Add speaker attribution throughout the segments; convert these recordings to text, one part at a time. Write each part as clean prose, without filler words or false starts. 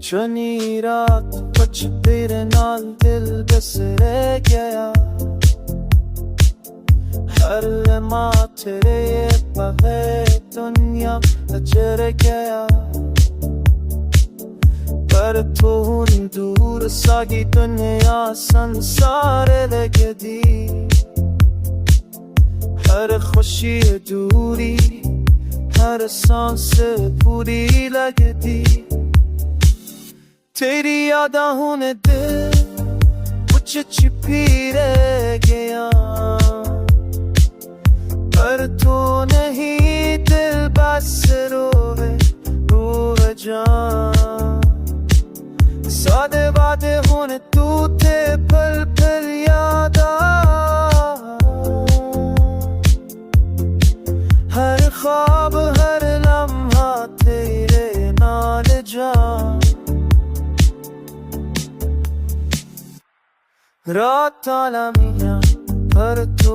Speaker 1: चुनी रात कुछ तेरे नाल दिल बस रह गया। हर लम्हा तेरे बगैर दुनिया नजर गया। पर तू दूर सागी दुनिया संसार लगदी। हर खुशी दूरी हर सांस पूरी लगदी। तेरी यादां हुन दिल कुछ छिपी रह गया। पर तू नहीं दिल बस रोवे रोवे जान। सादे वादे हुन तू थे पल पल यादा। हर ख्वाब हर लम्हा तेरे नाल जान। रात आलमिया पर तू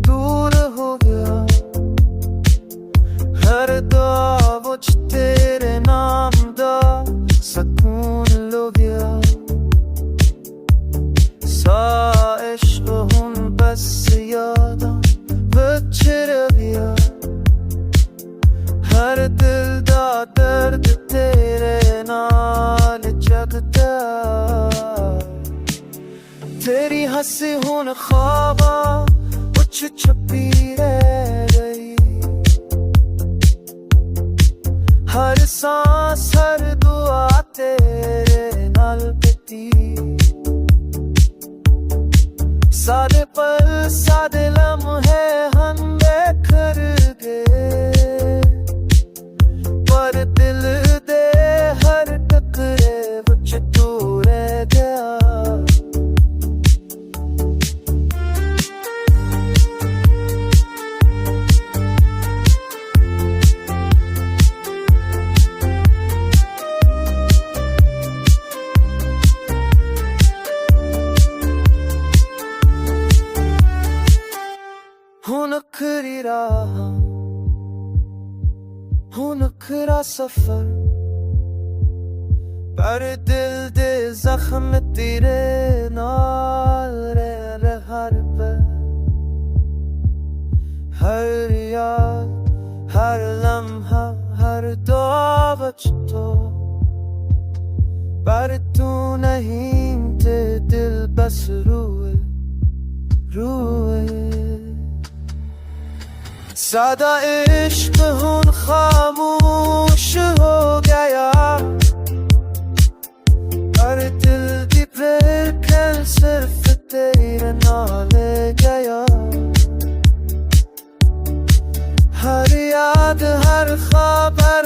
Speaker 1: दूर हो गया। हर दुआ विच तेरे नाम दा सकून लो गया। सा इश्क हुन बस यादां विच रह गया। हर दिल दा दर्द तेरे नाल जगदा। तेरी हंसी हुन ख्वाबा कुछ छुपी रह गई। हर सांस हर दुआ तेरे नाल बीती। सादे पल सादे लम्हे हम बेखर गए। पर दिल दे हर टकरे विच तू रह गया। हुन आखिरी राह हुन आखिरा सफर। पर दिल दे जख्म तेरे नाल रह हर पल। हर याद हर लम्हा हर दुआ विच तो। पर तू नहीं ते दिल बस रोए रोए। सादा इश्क हुन खामोश हो गया। और दिल दी धड़कन सिर्फ तेरे नाल गया। हर याद हर ख्वाब हर